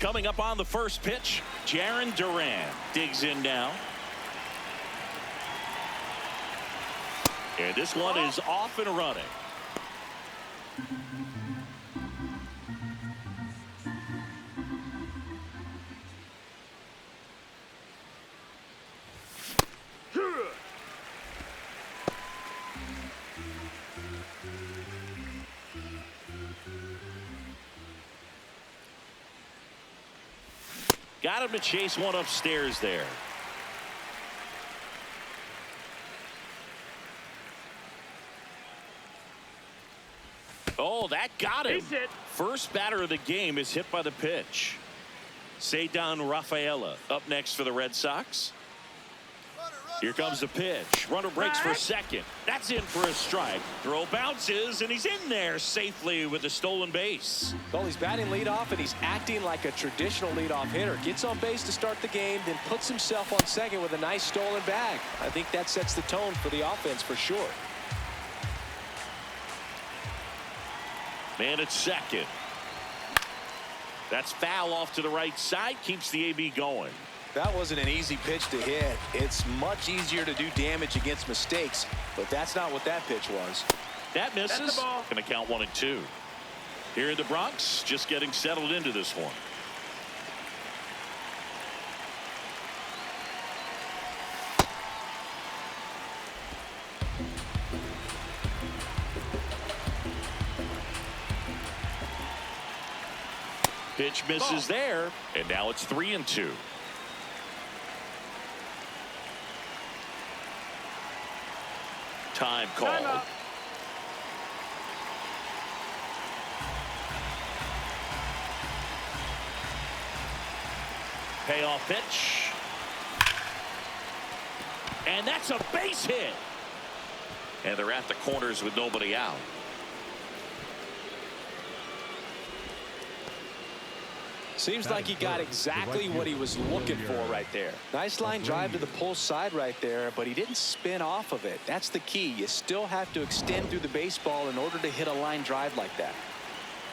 Coming up on the first pitch, Jarren Duran digs in now. And this one is off and running. Got him to chase one upstairs there. Oh, that got him. First batter of the game is hit by the pitch. Ceddanne Rafaela up next for the Red Sox. Here comes the pitch. Runner breaks for second. That's in for a strike. Throw bounces, and he's in there safely with a stolen base. Well, he's batting leadoff, and he's acting like a traditional leadoff hitter. Gets on base to start the game, then puts himself on second with a nice stolen bag. I think that sets the tone for the offense for sure. Man at second. That's foul off to the right side. Keeps the AB going. That wasn't an easy pitch to hit. It's much easier to do damage against mistakes, but that's not what that pitch was. That misses. Going to count 1-2. Here in the Bronx, just getting settled into this one. Pitch misses there, and now it's 3-2. Time call. Payoff pitch. And that's a base hit. And they're at the corners with nobody out. Seems like he got exactly what he was looking for right there. Nice line drive to the pull side right there, but he didn't spin off of it. That's the key. You still have to extend through the baseball in order to hit a line drive like that.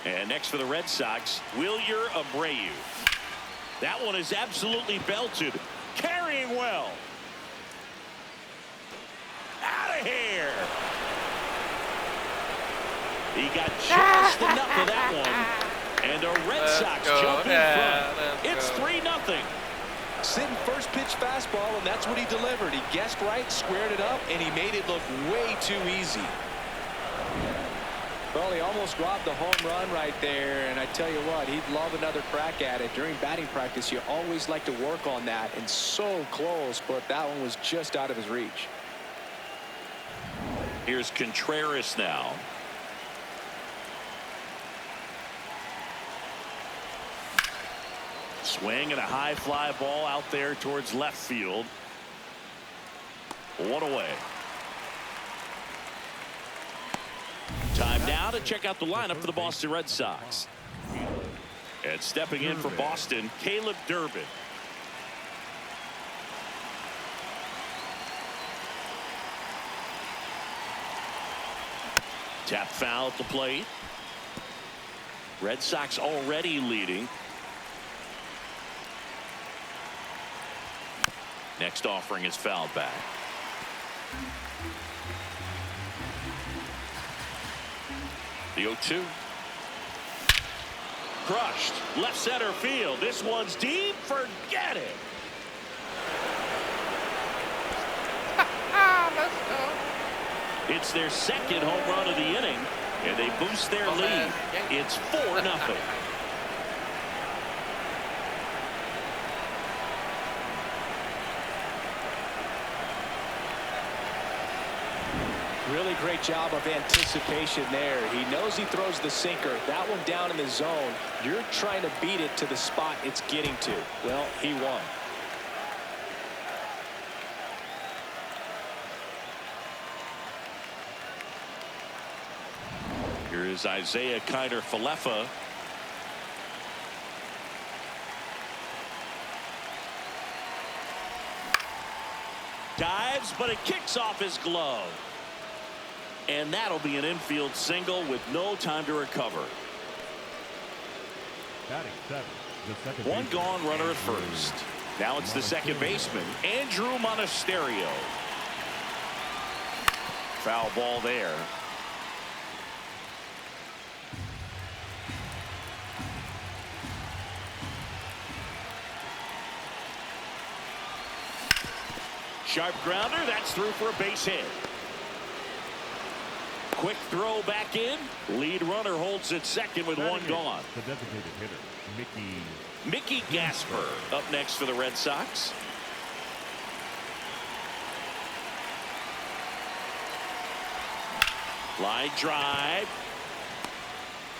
And next for the Red Sox, Wilyer Abreu. That one is absolutely belted. Carrying well. Out of here. He got just enough of that one. And the Red Sox jump in front. It's 3-0. Sitting first pitch fastball, and that's what he delivered. He guessed right, squared it up, and he made it look way too easy. Well, he almost robbed the home run right there, and I tell you what, he'd love another crack at it. During batting practice, you always like to work on that, and so close, but that one was just out of his reach. Here's Contreras now. Swing and a high fly ball out there towards left field. One away. Time now to check out the lineup for the Boston Red Sox. And stepping in for Boston, Caleb Durbin. Tap foul at the plate. Red Sox already leading. Next offering is fouled back. The 0-2. Crushed. Left center field. This one's deep. Forget it. Let's go. It's their second home run of the inning, and they boost their lead. It's 4-0. Really great job of anticipation there. He knows he throws the sinker. That one down in the zone. You're trying to beat it to the spot it's getting to. Well, he won. Here is Isaiah Kiner-Falefa. Dives, but it kicks off his glove. And that'll be an infield single with no time to recover. Batting 7, One gone, runner at first. Now it's the second baseman, Andrew Monasterio. Foul ball there. Sharp grounder, that's through for a base hit. Quick throw back in. Lead runner holds at second with one gone. The designated hitter, Mickey Gasper up next for the Red Sox. Line drive.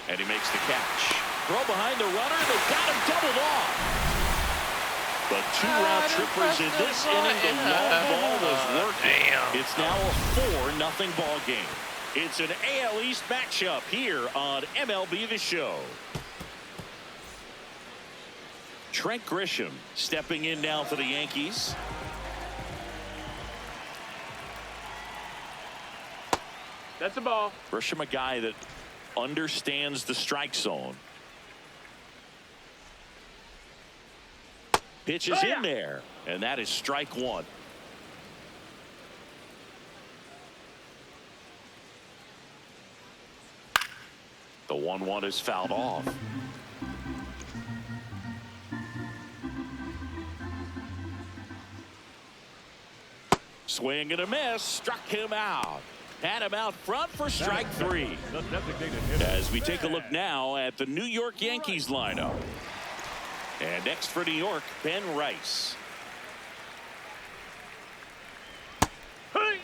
And he makes the catch. Throw behind the runner. They've got him doubled off. But two round trippers in this inning. The long ball was working. It's now a 4-0 ball game. It's an AL East matchup here on MLB The Show. Trent Grisham stepping in now for the Yankees. That's a ball. Grisham, a guy that understands the strike zone. Pitch is in there, and that is strike one. The 1-1 is fouled off. Swing and a miss, struck him out. Had him out front for strike three. As we take a look now at the New York Yankees lineup. And next for New York, Ben Rice. Hey.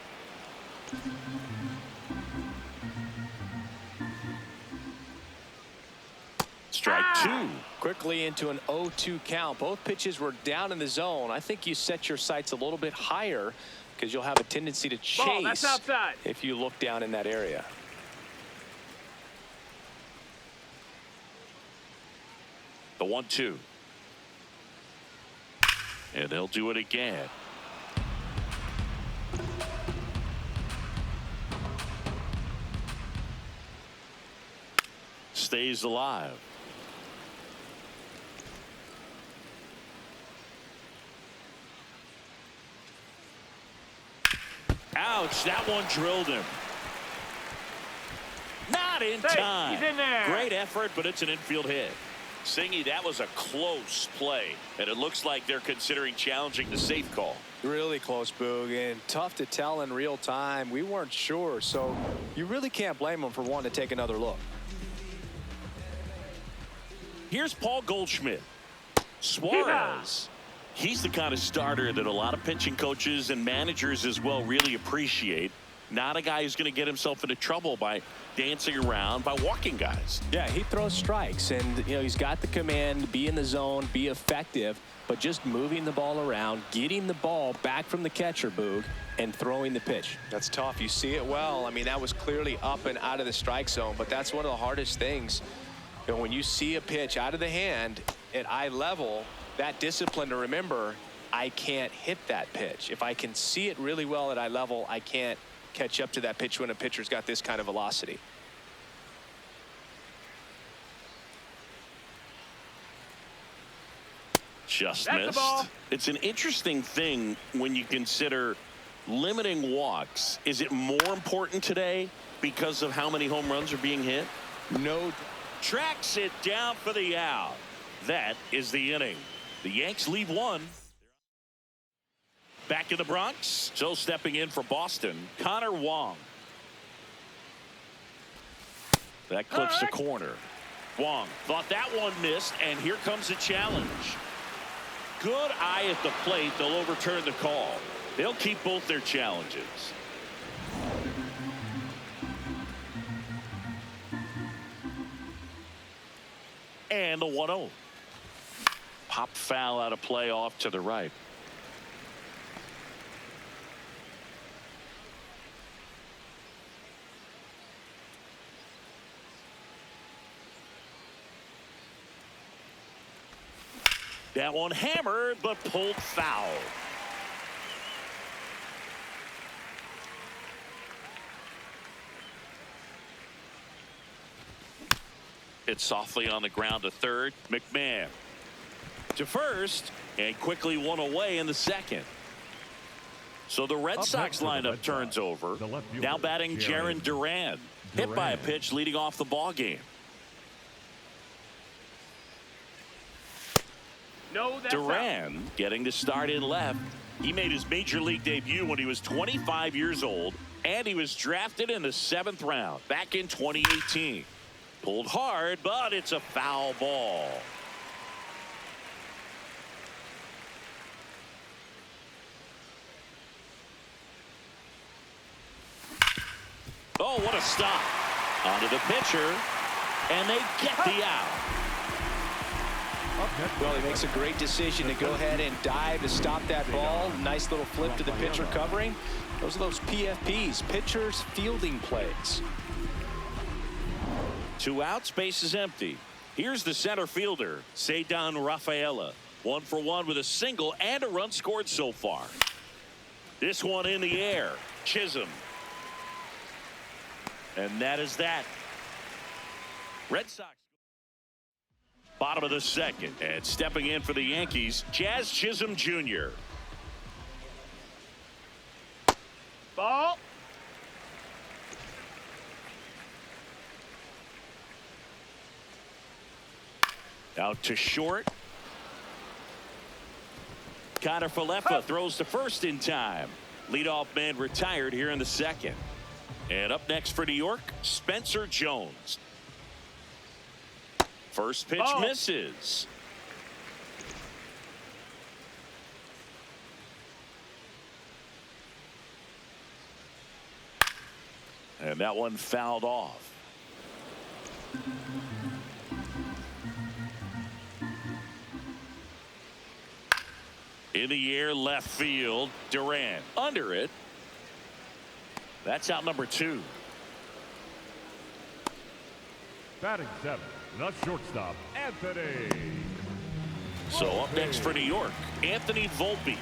Strike two. Quickly into an 0-2 count. Both pitches were down in the zone. I think you set your sights a little bit higher because you'll have a tendency to chase ball, that's outside. if you look down in that area. The 1-2. And they'll do it again. Stays alive. Ouch, that one drilled him. Not in time. He's in there. Great effort, but it's an infield hit. Singy, that was a close play, and it looks like they're considering challenging the safe call. Really close, Boog, and tough to tell in real time. We weren't sure, so you really can't blame them for wanting to take another look. Here's Paul Goldschmidt. Suarez. He's the kind of starter that a lot of pitching coaches and managers as well really appreciate. Not a guy who's going to get himself into trouble by dancing around, by walking guys. Yeah, he throws strikes, and you know he's got the command, be in the zone, be effective, but just moving the ball around, getting the ball back from the catcher, Boog, and throwing the pitch. That's tough. You see it well. I mean, that was clearly up and out of the strike zone, but that's one of the hardest things. You know, when you see a pitch out of the hand at eye level, that discipline to remember, I can't hit that pitch. If I can see it really well at eye level, I can't catch up to that pitch when a pitcher's got this kind of velocity. Just That's missed. the ball. It's an interesting thing when you consider limiting walks. Is it more important today because of how many home runs are being hit? No. Tracks it down for the out. That is the inning. The Yanks lead one. Back in the Bronx, so stepping in for Boston, Connor Wong. That clips the corner. Wong thought that one missed, and here comes a challenge. Good eye at the plate. They'll overturn the call. They'll keep both their challenges. And the 1-0. Pop foul out of play off to the right. That one hammered, but pulled foul. It's softly on the ground to third. McMahon to first and quickly one away in the second. So the Red Sox lineup turns over. Now batting Jarren Duran. Hit by a pitch leading off the ball game. No, that's Duran out. getting to start in left. He made his major league debut when he was 25 years old, and he was drafted in the 7th round back in 2018. Pulled hard, but it's a foul ball. Oh, what a stop. Onto the pitcher, and they get the out. Well, he makes a great decision to go ahead and dive to stop that ball. Nice little flip to the pitcher covering. Those are those PFPs, pitchers fielding plays. 2 outs, base is empty. Here's the center fielder, Ceddanne Rafaela. 1 for 1 with a single and a run scored so far. This one in the air. Chisholm. And that is that. Red Sox. Bottom of the second, and stepping in for the Yankees, Jazz Chisholm Jr. Ball. Out to short. Connor Falefa throws to first in time. Leadoff man retired here in the second. And up next for New York, Spencer Jones. First pitch misses. And that one fouled off. In the air, left field. Duran under it. That's out number 2. Batting 7, the shortstop, Anthony. So up next for New York, Anthony Volpe.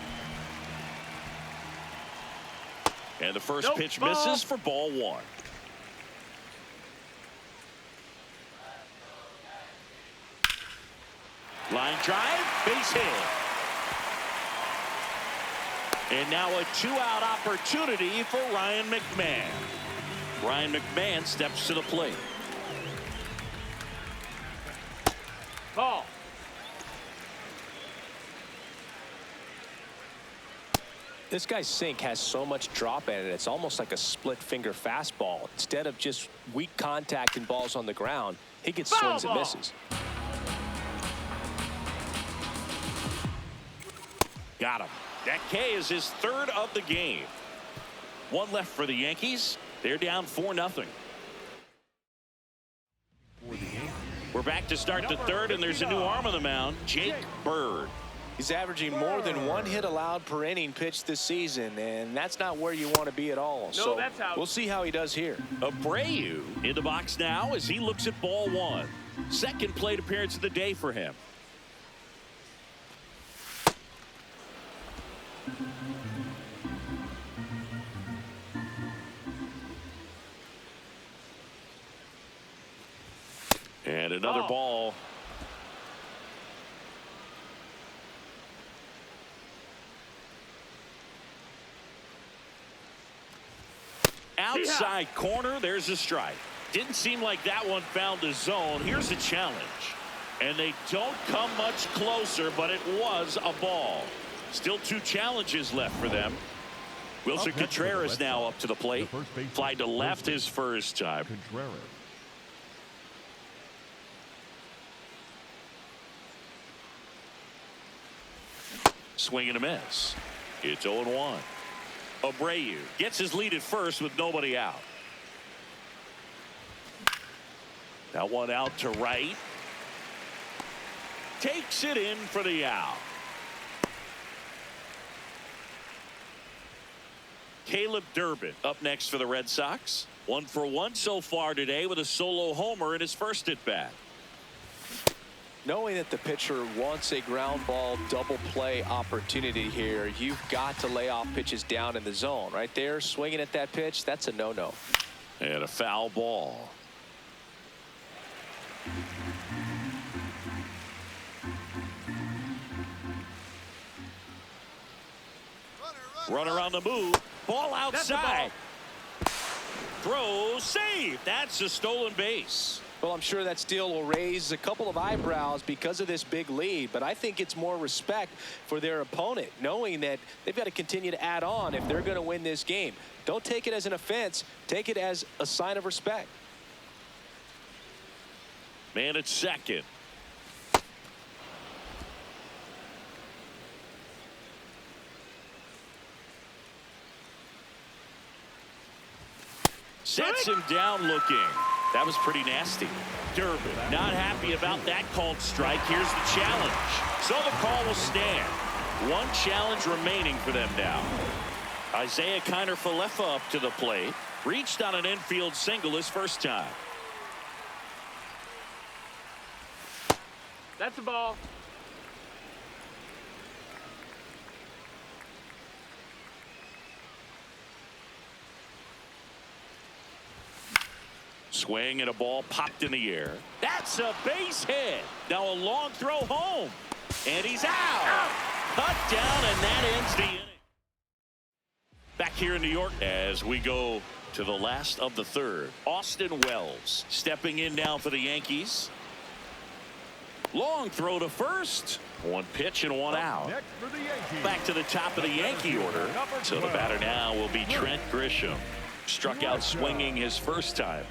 And the first pitch misses for ball 1. Line drive, base hit. And now a 2-out opportunity for Ryan McMahon. Ryan McMahon steps to the plate. Ball. This guy's sink has so much drop in it, it's almost like a split finger fastball. Instead of just weak contact and balls on the ground, he gets swings and misses. Got him. That K is his 3rd of the game. 1 left for the Yankees. They're down 4-0. We're back to start the 3rd, and there's a new arm on the mound, Jake Bird. He's averaging more than 1 hit allowed per inning pitched this season, and that's not where you want to be at all. No, that's out. We'll see how he does here. Abreu in the box now as he looks at ball 1. Second plate appearance of the day for him. And another ball. Outside corner, there's a strike. Didn't seem like that one found the zone. Here's the challenge. And they don't come much closer, but it was a ball. Still 2 challenges left for them. Wilson Contreras now up to the plate. Fly to left his first time. Swing and a miss. It's 0-1. Abreu gets his lead at first with nobody out. That one out to right. Takes it in for the out. Caleb Durbin up next for the Red Sox. 1 for 1 so far today with a solo homer in his first at bat. Knowing that the pitcher wants a ground ball double play opportunity here, you've got to lay off pitches down in the zone. Right there, swinging at that pitch, that's a no-no. And a foul ball. Runner on the move. Ball That's a ball. outside. Throw, save. That's a stolen base. Well, I'm sure that steal will raise a couple of eyebrows because of this big lead, but I think it's more respect for their opponent, knowing that they've got to continue to add on if they're going to win this game. Don't take it as an offense. Take it as a sign of respect. Man at second. Sets him down looking. That was pretty nasty. Durbin not happy about that called strike. Here's the challenge. So the call will stand. One challenge remaining for them now. Isaiah Kiner-Falefa up to the plate. Reached on an infield single his first time. That's a ball. Swing and a ball popped in the air. That's a base hit. Now a long throw home. And he's out. Cut down, and that ends the inning. Back here in New York as we go to the last of the third. Austin Wells stepping in now for the Yankees. Long throw to first. One pitch and one out. Next for the Yankees. Back to the top of the Yankee order. So the batter now will be Trent Grisham. Struck out swinging his first time.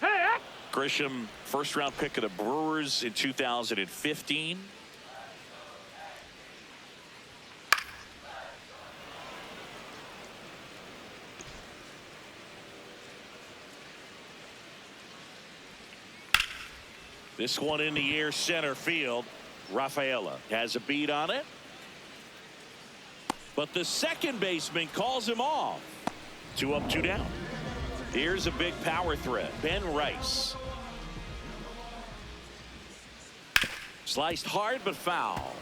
Hey, Grisham, first round pick of the Brewers in 2015. This one in the air center field. Rafaela has a beat on it. But the second baseman calls him off. 2 up, 2 down. Here's a big power threat. Ben Rice. Sliced hard but foul.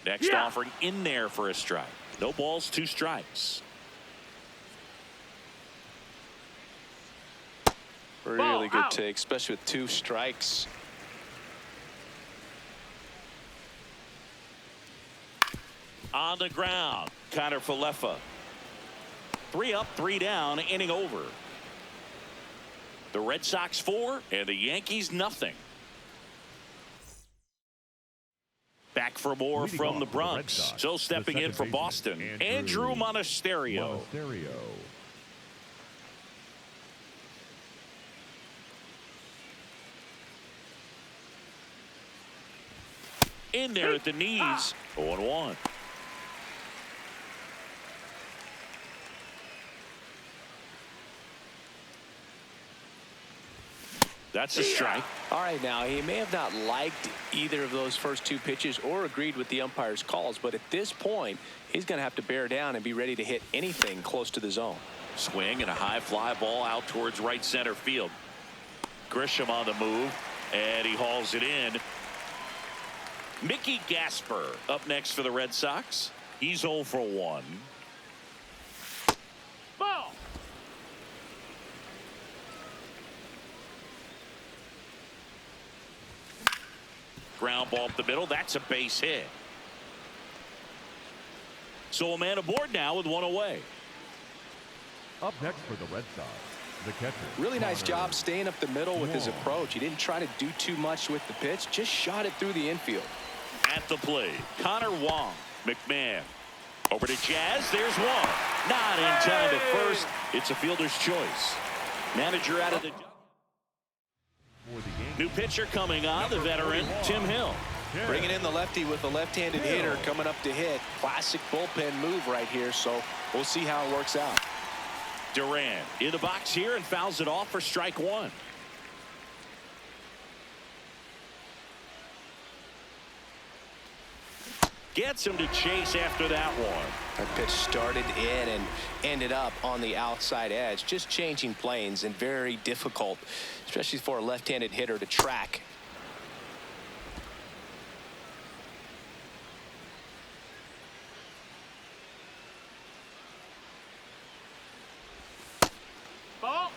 Next offering in there for a strike. No balls, 2 strikes. Really good take, especially with 2 strikes. On the ground, Kiner-Falefa. 3 up, 3 down, inning over. The Red Sox 4 and the Yankees nothing. Back for more Leading from the off for the Red Bronx. Sox, So stepping the in for second Boston, baseman, Andrew Monasterio. In there at the knees. 0-1. That's a strike. All right, now he may have not liked either of those first 2 pitches or agreed with the umpire's calls, but at this point he's going to have to bear down and be ready to hit anything close to the zone. Swing and a high fly ball out towards right center field. Grisham on the move, and he hauls it in. Mickey Gasper up next for the Red Sox. He's 0 for 1. ball. Ground ball up the middle. That's a base hit. So a man aboard now with 1 away. Up next for the Red Sox, the catcher. Really nice Connor job staying up the middle with his Wong. approach. He didn't try to do too much with the pitch, just shot it through the infield. At the plate, Connor Wong. McMahon over to Jazz. There's one. Not in time at first. It's a fielder's choice. Manager out of the For the Yankees, new pitcher coming on, the veteran Tim Hill. Bringing in the lefty with a left-handed hitter coming up to hit. Classic bullpen move right here, so we'll see how it works out. Duran in the box here and fouls it off for strike 1. Gets him to chase after that one. That pitch started in and ended up on the outside edge. Just changing planes and very difficult, especially for a left-handed hitter to track. Ball.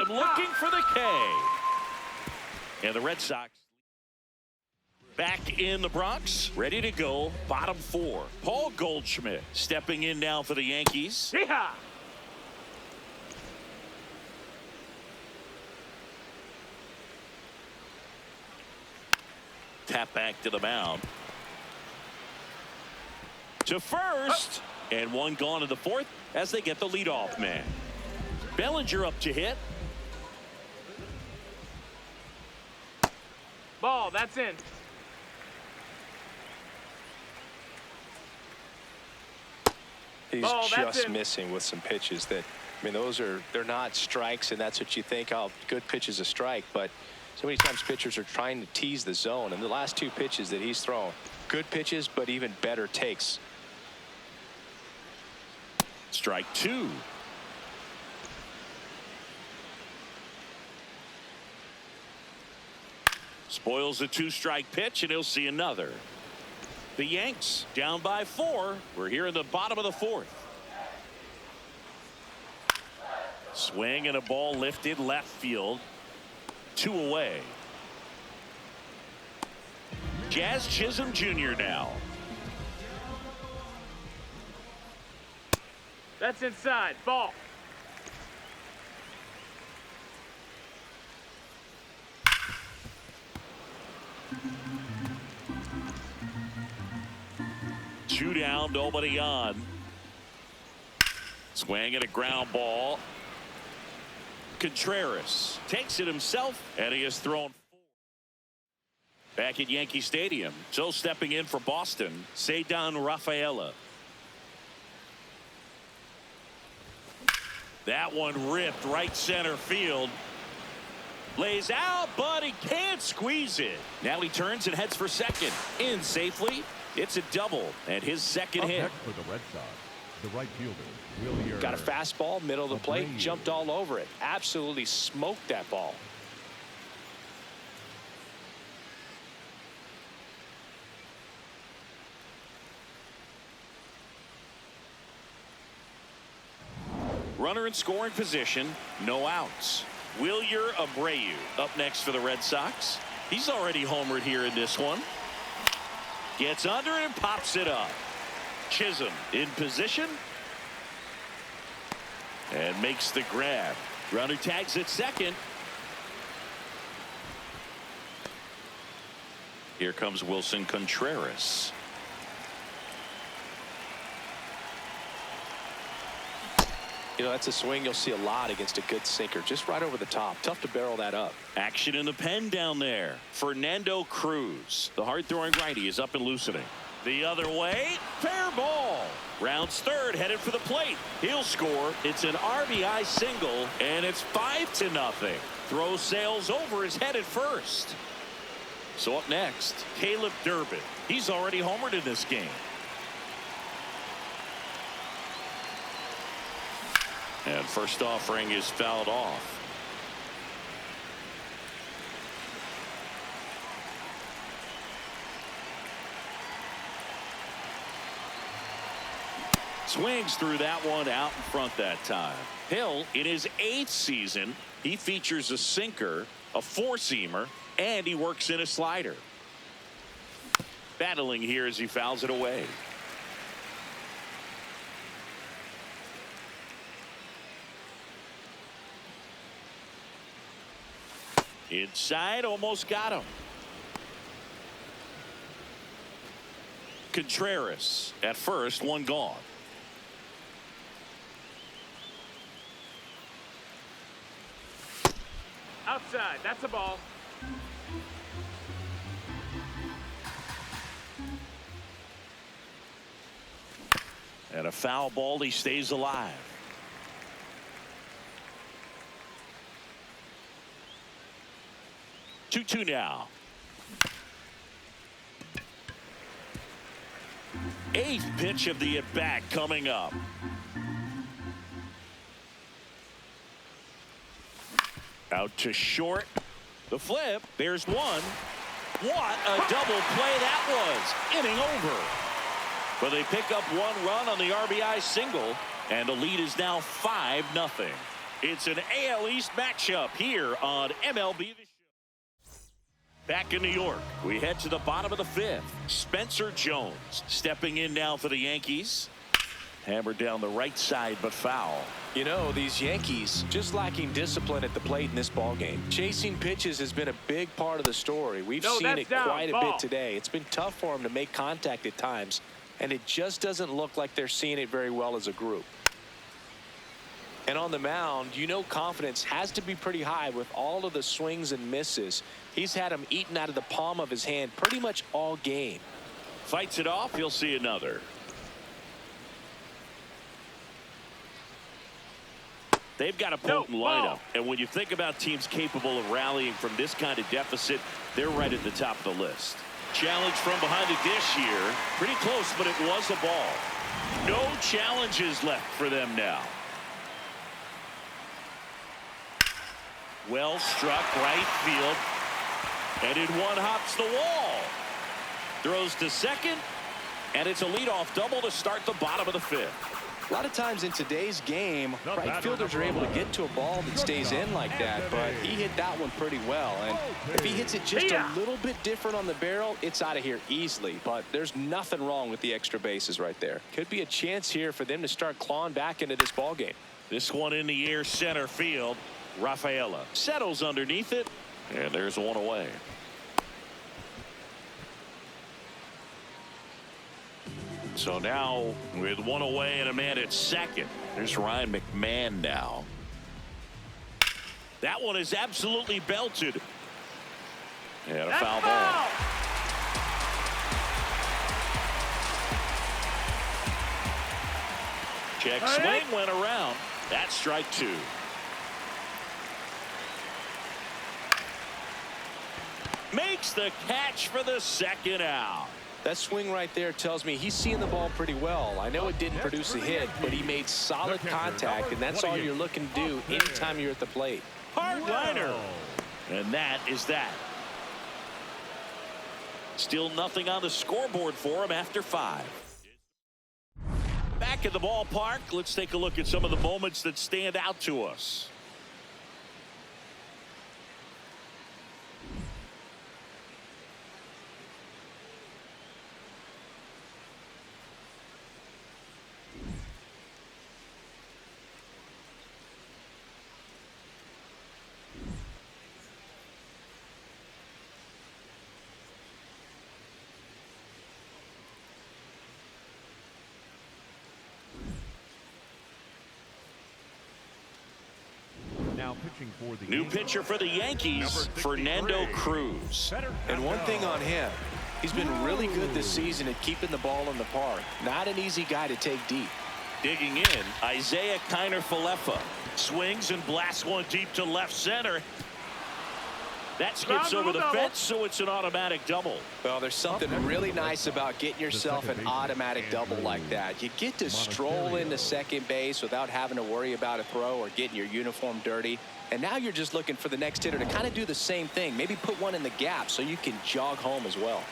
And looking for the K. And the Red Sox back in the Bronx, ready to go. Bottom 4. Paul Goldschmidt stepping in now for the Yankees. Yeehaw! Tap back to the mound. To first. And one gone in the 4th as they get the leadoff man. Bellinger up to hit. Ball, that's in. He's Oh, that's just in. missing with some pitches that, I mean, they're not strikes, and that's what you think, oh, good pitch is a strike, but so many times pitchers are trying to tease the zone, and the last 2 pitches that he's thrown, good pitches, but even better takes. Strike 2. Spoils a 2-strike pitch, and he'll see another. The Yanks down by 4. We're here in the bottom of the 4th. Swing and a ball lifted left field. 2 away. Jazz Chisholm Jr. now. That's inside. Ball. Two down, nobody on. Swing and a ground ball. Contreras takes it himself, and he has thrown 4. Back at Yankee Stadium. So stepping in for Boston, Cedar Rafaela. That one ripped right center field. Lays out, but he can't squeeze it. Now he turns and heads for second. In safely. It's a double, and his second Up hit. next for the Red Sox, the right fielder, Willier. Got a fastball, middle of the plate, Abreu. jumped all over it. Absolutely smoked that ball. Runner in scoring position, no outs. Willier Abreu up next for the Red Sox. He's already homered here in this one. Gets under and pops it up. Chisholm in position. And makes the grab. Runner tags at second. Here comes Wilson Contreras. You know, that's a swing you'll see a lot against a good sinker. Just right over the top. Tough to barrel that up. Action in the pen down there. Fernando Cruz. The hard-throwing righty is up and loosening. The other way. Fair ball. Rounds third, headed for the plate. He'll score. It's an RBI single, and it's 5-0. Throw sails over, is headed first. So up next, Caleb Durbin. He's already homered in this game. And first offering is fouled off. Swings through that one out in front that time. Hill, in his 8th season, he features a sinker, a 4-seamer, and he works in a slider. Battling here as he fouls it away. Inside, almost got him. Contreras at first, one gone. Outside. That's a ball. And a foul ball, he stays alive. Two now. 8th pitch of the at-bat coming up. Out to short. The flip. There's one. What a double play that was. Inning over. But they pick up 1 run on the RBI single, and the lead is now 5-0. It's an AL East matchup here on MLB The Show. Back in New York, we head to the bottom of the fifth. Spencer Jones stepping in now for the Yankees. Hammered down the right side, but foul. You know, these Yankees just lacking discipline at the plate in this ballgame. Chasing pitches has been a big part of the story. We've seen it quite a bit today. It's been tough for them to make contact at times, and it just doesn't look like they're seeing it very well as a group. And on the mound, you know, confidence has to be pretty high with all of the swings and misses. He's had them eaten out of the palm of his hand pretty much all game. Fights it off. You'll see another. They've got a potent lineup, and when you think about teams capable of rallying from this kind of deficit, they're right at the top of the list. Challenge from behind the dish here. Pretty close, but it was a ball. No challenges left for them now. Well struck right field, and in one hops the wall. Throws to second, and it's a leadoff double to start the bottom of the fifth. A lot of times in today's game, right fielders are able to get to a ball that stays in like that, but he hit that one pretty well. And if he hits it just a little bit different on the barrel, it's out of here easily. But there's nothing wrong with the extra bases right there. Could be a chance here for them to start clawing back into this ball game. This one in the air, center field. Rafaela settles underneath it, and there's one away. So now with one away and a man at second, there's Ryan McMahon now. That one is absolutely belted. And a foul ball. Check swing went around. That's strike two. Makes the catch for the second out. That swing right there tells me he's seeing the ball pretty well. I know it didn't produce a hit, but he made solid contact, and that's all you're looking to do anytime you're at the plate. Hard liner. And that is that. Still nothing on the scoreboard for him after 5. Back at the ballpark, let's take a look at some of the moments that stand out to us. New pitcher for the Yankees, Fernando Cruz. And one thing on him, he's been really good this season at keeping the ball in the park. Not an easy guy to take deep. Digging in, Isaiah Kiner-Falefa swings and blasts one deep to left center. That skips over the fence, so it's an automatic double. Well, there's something really nice about getting yourself an automatic double like that. You get to stroll into second base without having to worry about a throw or getting your uniform dirty. And now you're just looking for the next hitter to kind of do the same thing. Maybe put one in the gap so you can jog home as well.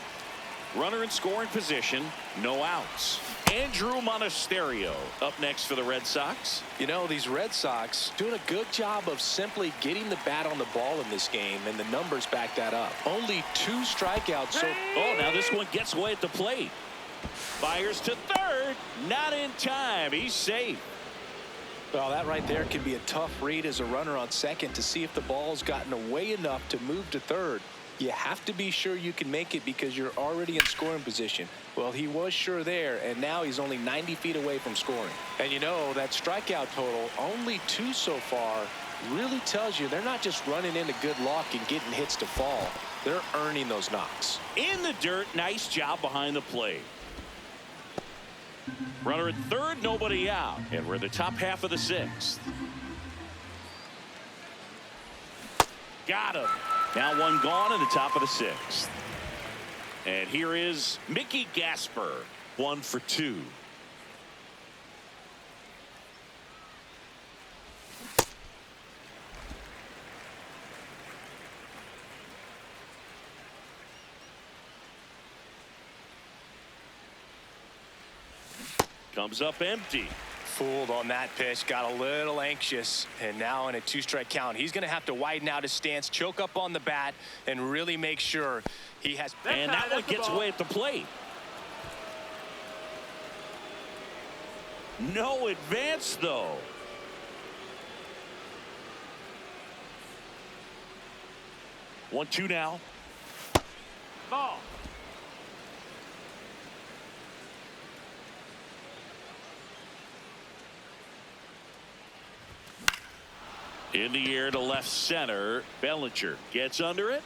Runner in scoring position, no outs. Andrew Monasterio up next for the Red Sox. You know, these Red Sox doing a good job of simply getting the bat on the ball in this game, and the numbers back that up. Only 2 strikeouts. So, oh, now this one gets away at the plate. Fires to third, not in time. He's safe. Well, that right there can be a tough read as a runner on second to see if the ball's gotten away enough to move to third. You have to be sure you can make it because you're already in scoring position. Well, he was sure there, and now he's only 90 feet away from scoring. And you know, that strikeout total, only 2 so far, really tells you they're not just running into good luck and getting hits to fall. They're earning those knocks. In the dirt, nice job behind the plate. Runner at third, nobody out. And we're in the top half of the 6th. Got him. Now one gone in the top of the 6th. And here is Mickey Gasper, 1 for 2. Comes up empty. fooled on that pitch, got a little anxious, and now in a 2-strike count, he's going to have to widen out his stance, choke up on the bat, and really make sure he has. And that one gets away at the plate. No advance, though. 1-2 now. Ball. In the air to left center. Bellinger gets under it.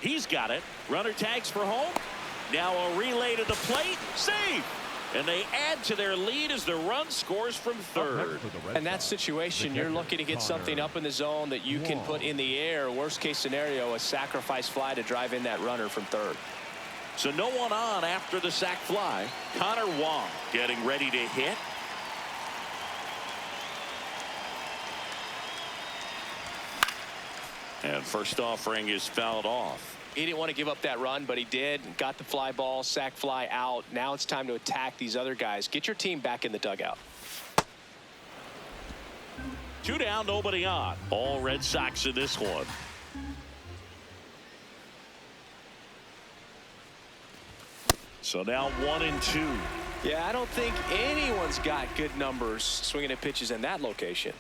He's got it. Runner tags for home. Now a relay to the plate. Save. And they add to their lead as the run scores from third. In that situation, you're looking to get something up in the zone that you can put in the air. Worst case scenario, a sacrifice fly to drive in that runner from third. So no one on after the sac fly. Connor Wong getting ready to hit. And first offering is fouled off. He didn't want to give up that run, but he did. Got the fly ball, sac fly out. Now it's time to attack these other guys. Get your team back in the dugout. 2 down, nobody on. All Red Sox in this one. So now 1-2. Yeah, I don't think anyone's got good numbers swinging at pitches in that location.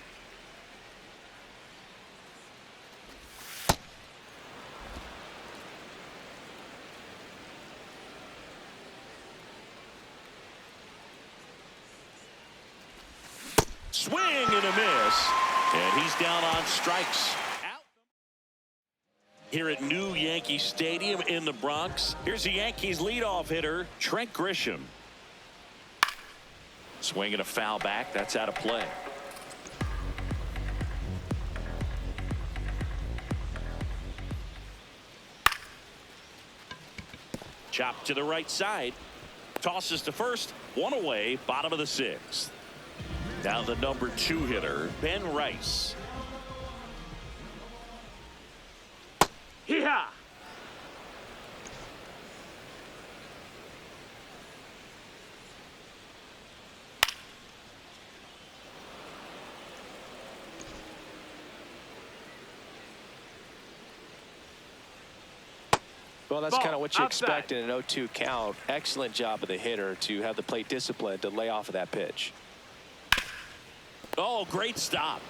Swing and a miss. And he's down on strikes. Out. Here at New Yankee Stadium in the Bronx, here's the Yankees leadoff hitter, Trent Grisham. Swing and a foul back. That's out of play. Chop to the right side. Tosses to first. One away. Bottom of the 6th. Now the number 2 hitter, Ben Rice. Hee-haw! Well, that's kind of what you Outside. expect in an 0-2 count. Excellent job of the hitter to have the plate discipline to lay off of that pitch. Oh, great stop.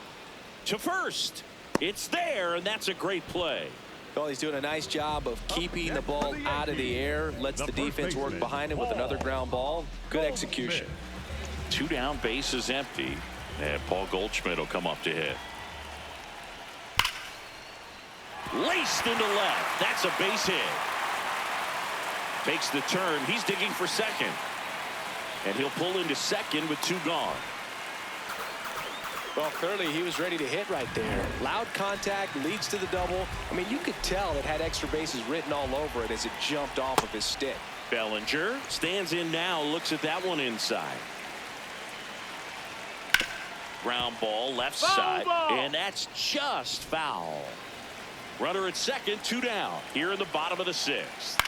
To first. It's there, and that's a great play. Well, he's doing a nice job of keeping the ball out of the air. Lets the defense work behind him with another ground ball. Good execution. 2 down, base is empty. And Paul Goldschmidt will come up to hit. Laced into left. That's a base hit. Takes the turn. He's digging for second. And he'll pull into second with 2 gone. Well, clearly he was ready to hit right there. Loud contact leads to the double. I mean, you could tell it had extra bases written all over it as it jumped off of his stick. Bellinger stands in now, looks at that one inside. Ground ball left side, and that's just foul. Runner at second, 2 down here in the bottom of the 6th.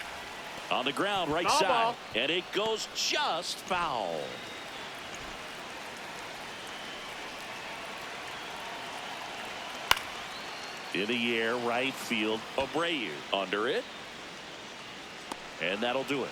On the ground, right side, and it goes just foul. In the air, right field, Abreu under it. And that'll do it.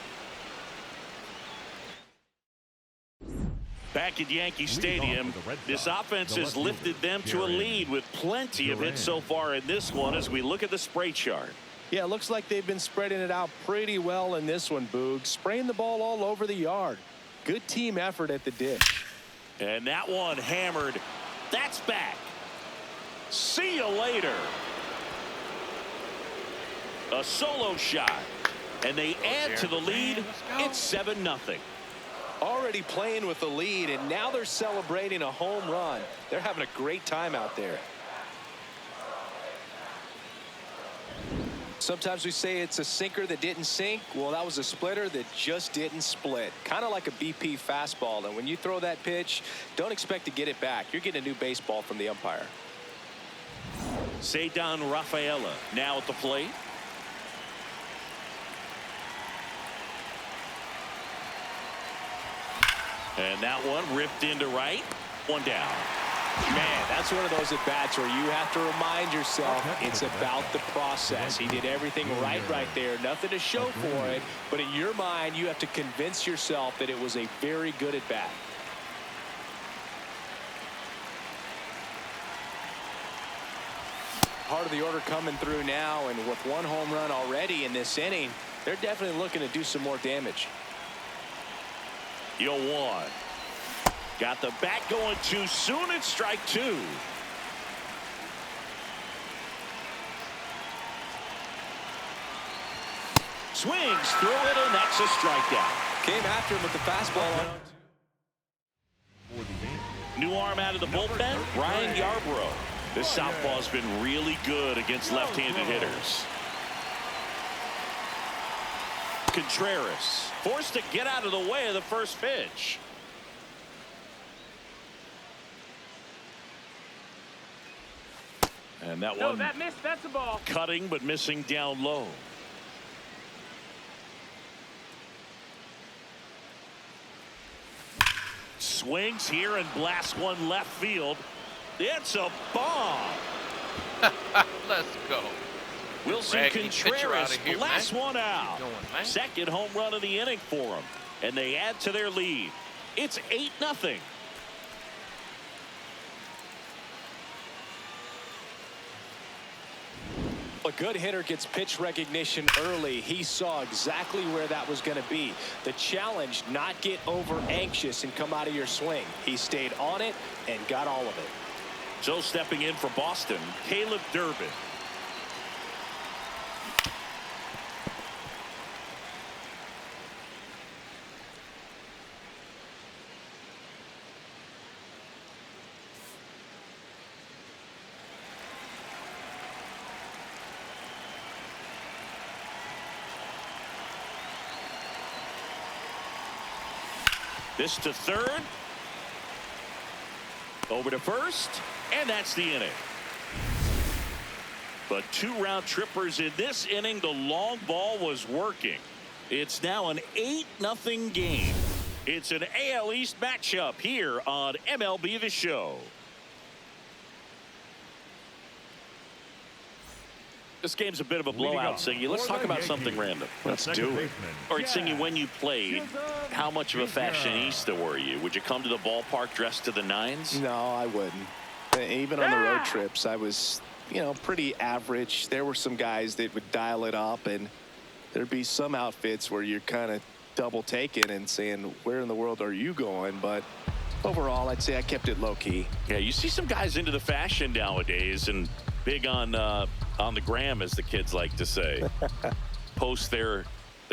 Back at Yankee Stadium, this offense has lifted them to a lead with plenty of hits so far in this one as we look at the spray chart. Yeah, it looks like they've been spreading it out pretty well in this one, Boog. Spraying the ball all over the yard. Good team effort at the dish. And that one hammered. That's back. See you later. A solo shot. And they add to the lead. It's 7-0. Already playing with the lead, and now they're celebrating a home run. They're having a great time out there. Sometimes we say it's a sinker that didn't sink. Well, that was a splitter that just didn't split. Kind of like a BP fastball. And when you throw that pitch, don't expect to get it back. You're getting a new baseball from the umpire. Cedar Rafaela now at the plate. And that one ripped into right. One down. Man, that's one of those at-bats where you have to remind yourself it's about the process. He did everything right there. Nothing to show for it. But in your mind, you have to convince yourself that it was a very good at-bat. Part of the order coming through now, and with one home run already in this inning, they're definitely looking to do some more damage. 0-1. Got the bat going too soon. It's strike two. Swings through it, and that's a strikeout. Came after him with the fastball. New arm out of the bullpen, Ryan Yarbrough. This southpaw's been really good against left-handed hitters. Contreras forced to get out of the way of the first pitch. And that one that missed. That's a ball. Cutting but missing down low. Swings here and blasts one left field. It's a bomb. Let's go. Wilson Contreras blasts one out. Going, Second home run of the inning for him. And they add to their lead. It's 8-0. A good hitter gets pitch recognition early. He saw exactly where that was going to be. The challenge, not get over anxious and come out of your swing. He stayed on it and got all of it. So stepping in for Boston, Caleb Durbin. This to third. Over to first. And that's the inning. But two round trippers in this inning. The long ball was working. It's now an 8-0 game. It's an AL East matchup here on MLB The Show. This game's a bit of a blowout, Singy. Let's talk about something random. Let's do it. All right, Singy, when you played, how much of a fashionista were you? Would you come to the ballpark dressed to the nines? No, I wouldn't. Even on the road trips, I was, pretty average. There were some guys that would dial it up, and there'd be some outfits where you're kind of double taking and saying, where in the world are you going? But overall, I'd say I kept it low key. Yeah, you see some guys into the fashion nowadays and big on the gram, as the kids like to say. Post their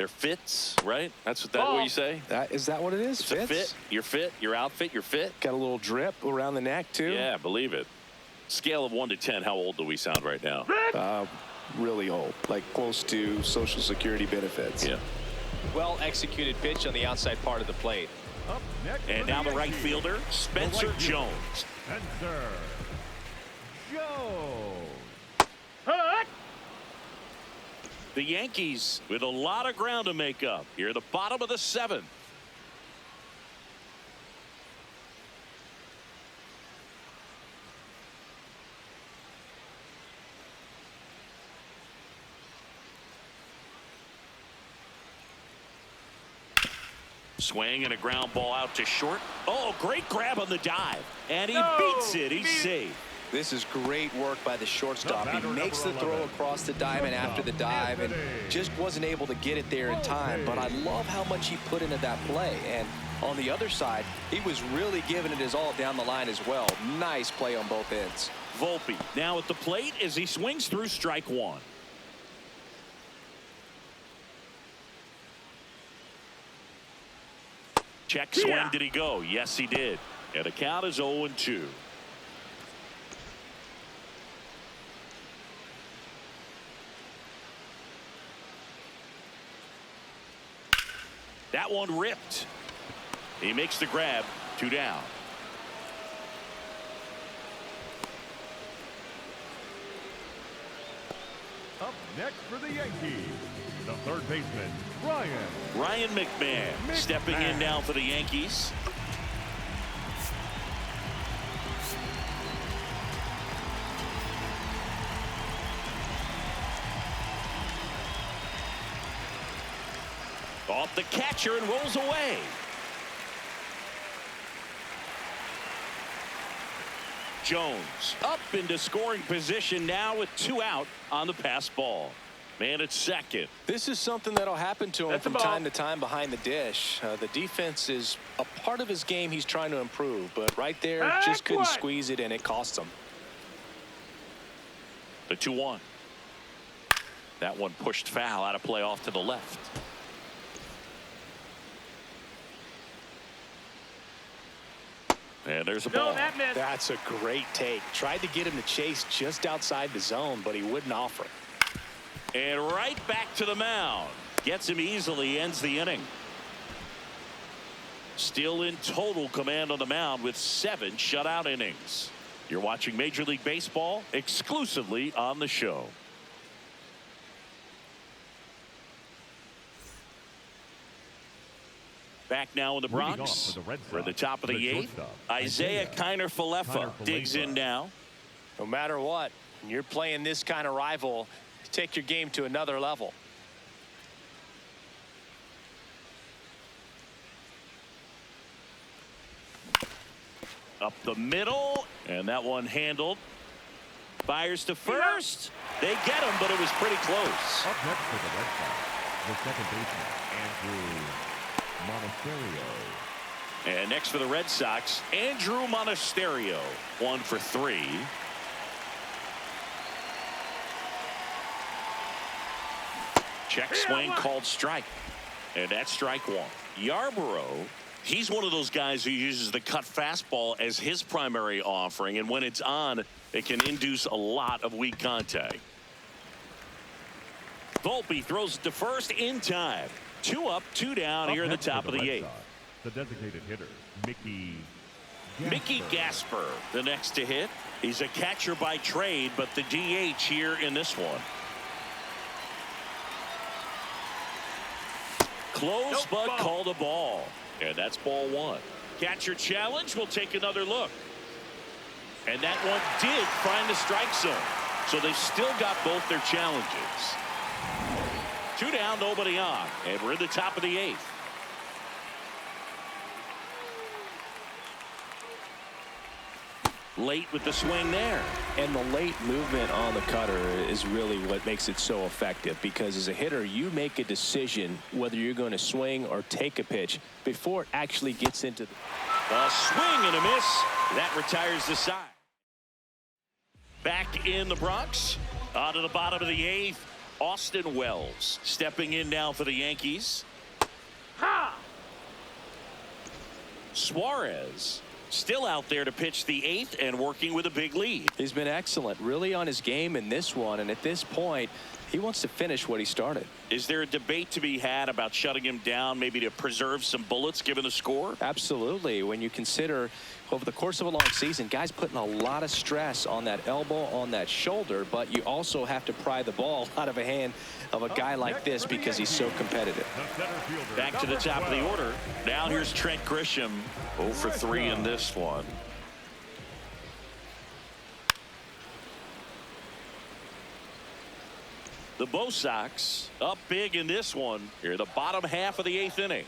fits, right? That's what you say? Is that what it is? It's a fit. Your fit, your outfit, your fit. Got a little drip around the neck, too? Yeah, believe it. Scale of 1 to 10, how old do we sound right now? Really old, like close to Social Security benefits. Yeah. Well executed pitch on the outside part of the plate. And now the right fielder, Spencer Jones. Spencer Jones. The Yankees with a lot of ground to make up here at the bottom of the 7th. Swing and a ground ball out to short. Oh, great grab on the dive. And he beats it. He's safe. This is great work by the shortstop. He makes the throw across the diamond after the dive and just wasn't able to get it there in time. But I love how much he put into that play. And on the other side, he was really giving it his all down the line as well. Nice play on both ends. Volpe now at the plate as he swings through strike one. Check swing. Did he go? Yes, he did. And the count is 0-2. That one ripped. He makes the grab. 2 down. Up next for the Yankees, the third baseman, Ryan McMahon stepping in now for the Yankees. Off the catcher and rolls away. Jones up into scoring position now with 2 out on the pass ball. Man at second. This is something that'll happen to him That's a from ball. time to time behind the dish. The defense is a part of his game he's trying to improve, but right there just couldn't squeeze it, and it cost him. The 2-1. That one pushed foul out of play off to the left. And there's a ball. No, that missed. That's a great take. Tried to get him to chase just outside the zone, but he wouldn't offer. And right back to the mound. Gets him easily, ends the inning. Still in total command on the mound with 7 shutout innings. You're watching Major League Baseball exclusively on the show. Back now in the Bronx. We're at the top of the 8th. Isaiah Kiner-Falefa digs in now. No matter what, when you're playing this kind of rival, take your game to another level. Up the middle, and that one handled. Fires to first. They get him, but it was pretty close. Up next for the Red Sox, the second baseman, Andrew Monasterio. And next for the Red Sox, Andrew Monasterio. 1 for 3. Check swing called strike. And that's strike 1. Yarborough, he's one of those guys who uses the cut fastball as his primary offering, and when it's on, it can induce a lot of weak contact. Volpe throws it to first in time. 2 up, 2 down here in the top of the 8th. The designated hitter, Mickey Gasper, the next to hit. He's a catcher by trade, but the DH here in this one. Close, but called a ball. And that's ball 1. Catcher challenge. We'll take another look. And that one did find the strike zone. So they've still got both their challenges. 2 down, nobody on. And we're in the top of the 8th. Late with the swing there. And the late movement on the cutter is really what makes it so effective, because as a hitter, you make a decision whether you're going to swing or take a pitch before it actually gets into the... A swing and a miss. That retires the side. Back in the Bronx. On to the bottom of the 8th. Austin Wells stepping in now for the Yankees. Ha! Suarez still out there to pitch the 8th and working with a big lead. He's been excellent, really on his game in this one, and at this point, he wants to finish what he started. Is there a debate to be had about shutting him down, maybe to preserve some bullets given the score? Absolutely. When you consider over the course of a long season, guys putting a lot of stress on that elbow, on that shoulder, but you also have to pry the ball out of a hand of a guy like this because he's so competitive. Back to the top of the order. Now here's Trent Grisham. 0 for 3 in this one. The Bo Sox up big in this one. Here, the bottom half of the 8th inning.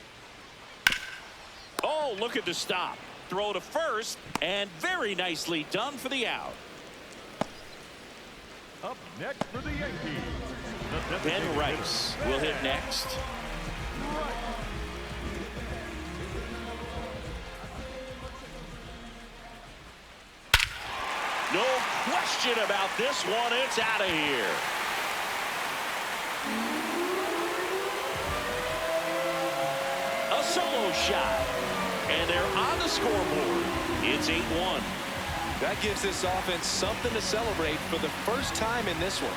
Oh, look at the stop. Throw to first, and very nicely done for the out. Up next for the Yankees, Ben Rice will hit next. No question about this one. It's out of here. A solo shot. And they're on the scoreboard. It's 8-1. That gives this offense something to celebrate for the first time in this one.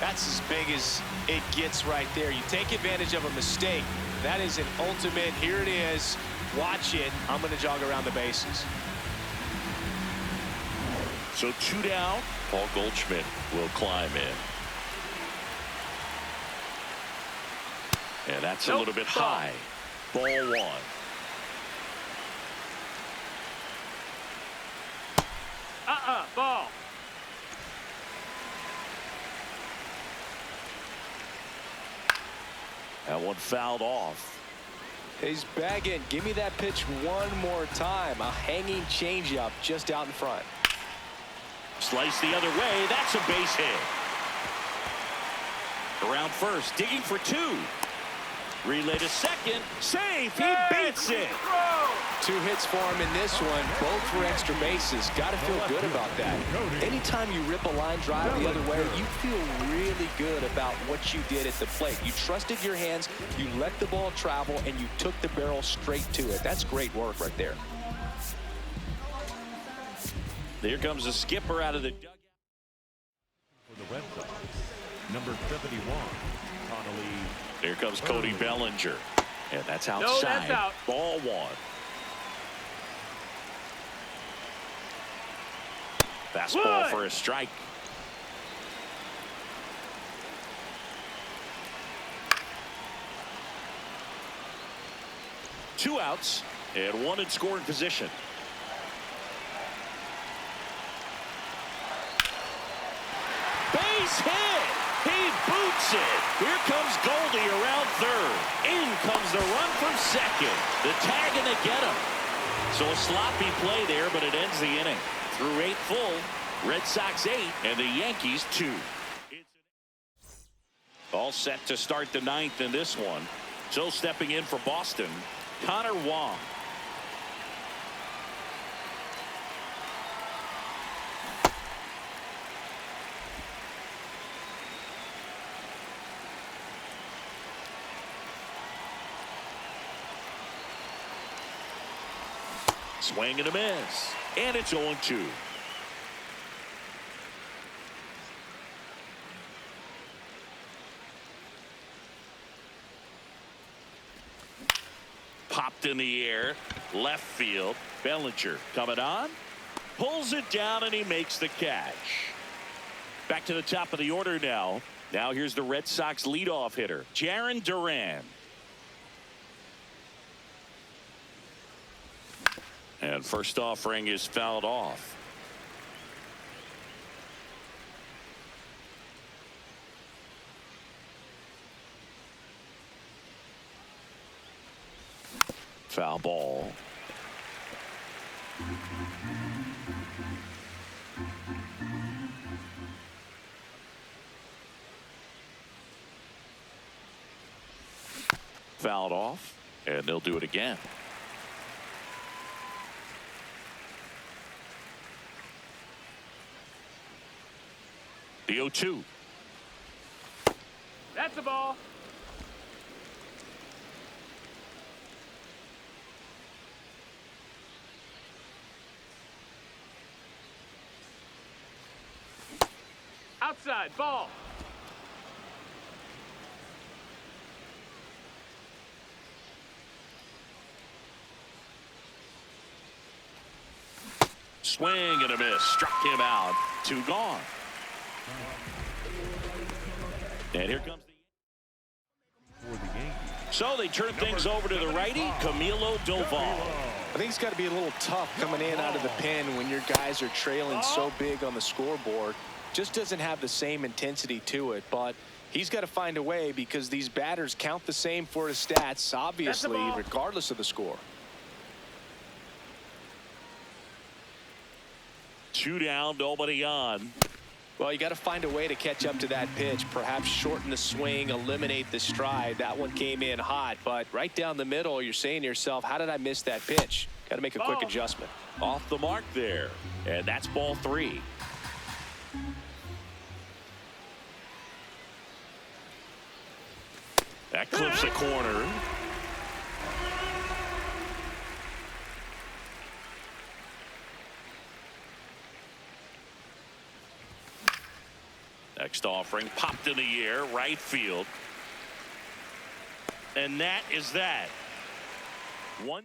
That's as big as it gets right there. You take advantage of a mistake. That is an ultimate, here it is, watch it, I'm going to jog around the bases. So 2 down. Paul Goldschmidt will climb in. And that's a little bit high. Ball 1. Ball. That one fouled off. He's bagging. Give me that pitch one more time. A hanging changeup just out in front. Slice the other way. That's a base hit. Around first, digging for two. Relay to second. Safe. He beats it. 2 hits for him in this one. Both for extra bases. Got to feel good about that. Anytime you rip a line drive the other way, you feel really good about what you did at the plate. You trusted your hands, you let the ball travel, and you took the barrel straight to it. That's great work right there. Here comes the skipper out of the dugout. For the Red Sox, number 71, Connolly. Here comes Cody Bellinger. And that's outside. No, that's out. Ball 1. Fastball for a strike. Two outs and one in scoring position. Base hit. He boots it. Here comes Goldie around third. In comes the run from second. The tag and they get him. So a sloppy play there, but it ends the inning. Through 8 full, Red Sox 8 and the Yankees 2. All set to start the 9th in this one. So stepping in for Boston, Connor Wong. Swing and a miss. And it's 0-2. Popped in the air. Left field. Bellinger coming on. Pulls it down and he makes the catch. Back to the top of the order now. Now here's the Red Sox leadoff hitter, Jarren Duran. And first offering is fouled off. Foul ball. Fouled off, and they'll do it again. The 0-2. That's the ball. Outside ball. Swing and a miss. Struck him out. 2 gone. And here comes For the Yankees, so they turn things over to the righty, Camilo Doval. I think it's got to be a little tough coming in out of the pen when your guys are trailing so big on the scoreboard. Just doesn't have the same intensity to it, but he's got to find a way because these batters count the same for his stats, obviously, regardless of the score. 2 down, nobody on. Well, you got to find a way to catch up to that pitch, perhaps shorten the swing, eliminate the stride. That one came in hot, but right down the middle, you're saying to yourself, how did I miss that pitch? Got to make a quick adjustment. Off the mark there, and that's ball 3. That clips a corner. Next offering popped in the air, right field. And that is that. 1-2.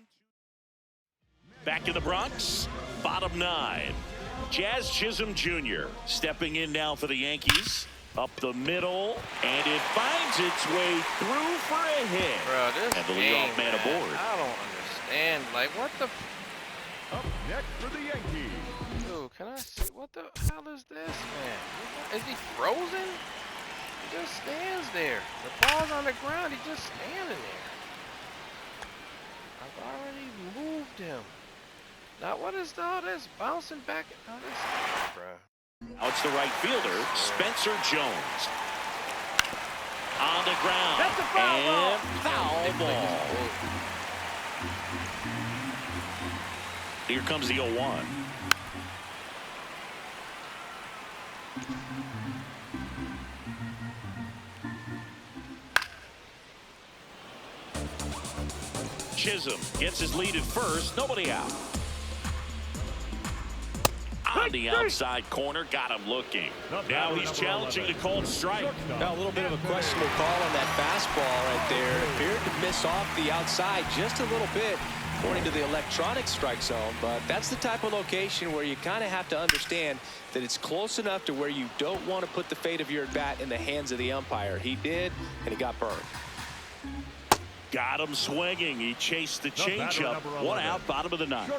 Back in the Bronx, bottom 9. Jazz Chisholm Jr. stepping in now for the Yankees. Up the middle, and it finds its way through for a hit. Bro, this and the game, leadoff man aboard. I don't understand. Like, what the? up next for the Yankees, Dude, can I see? What the hell is this, man? Is he frozen? He just stands there. The ball's on the ground. He's just standing there. I've already moved him. Now what is all this bouncing back? Oh, this, bruh. Now it's the right fielder, Spencer Jones. On the ground. That's a foul ball. And foul ball. Here comes the 0-1. Chisholm gets his lead at first. Nobody out. On the outside corner, got him looking. Now he's challenging the called strike. Now a little bit of a questionable call on that fastball right there. Appeared to miss off the outside just a little bit, according to the electronic strike zone. But that's the type of location where you kind of have to understand that it's close enough to where you don't want to put the fate of your bat in the hands of the umpire. He did, and he got burned. Got him swinging. He chased the changeup. One out, bottom of the ninth.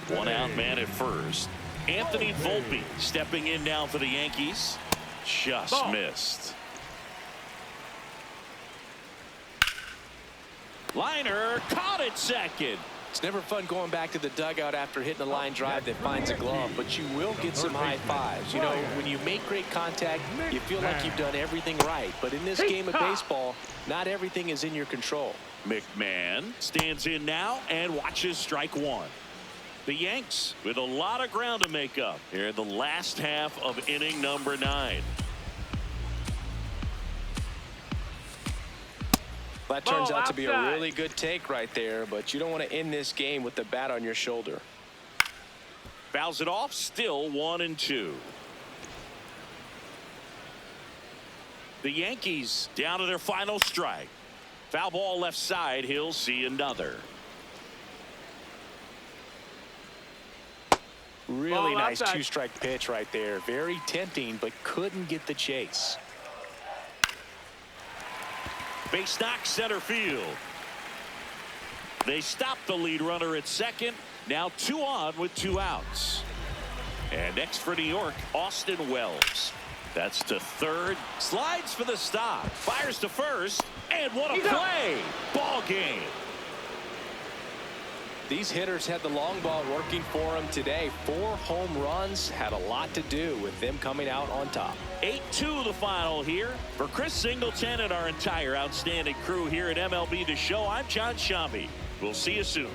One out, man at first. Anthony Volpe stepping in now for the Yankees. Just missed. Liner caught it second. It's never fun going back to the dugout after hitting a line drive that finds a glove, but you will get some high fives. You know, when you make great contact, you feel like you've done everything right. But in this game of baseball, not everything is in your control. McMahon stands in now and watches strike one. The Yanks with a lot of ground to make up here in the last half of inning number 9. That turns out to be a really good take right there, but you don't want to end this game with the bat on your shoulder. Fouls it off, still 1-2. The Yankees down to their final strike. Foul ball left side. He'll see another. Really nice two-strike pitch right there. Very tempting, but couldn't get the chase. Base knock center field. They stop the lead runner at second. Now 2 on with 2 outs. And next for New York, Austin Wells. That's to third. Slides for the stop. Fires to first. And what a play. Ball game. These hitters had the long ball working for them today. 4 home runs had a lot to do with them coming out on top. 8-2 the final here. For Chris Singleton and our entire outstanding crew here at MLB The Show, I'm John Shambi. We'll see you soon.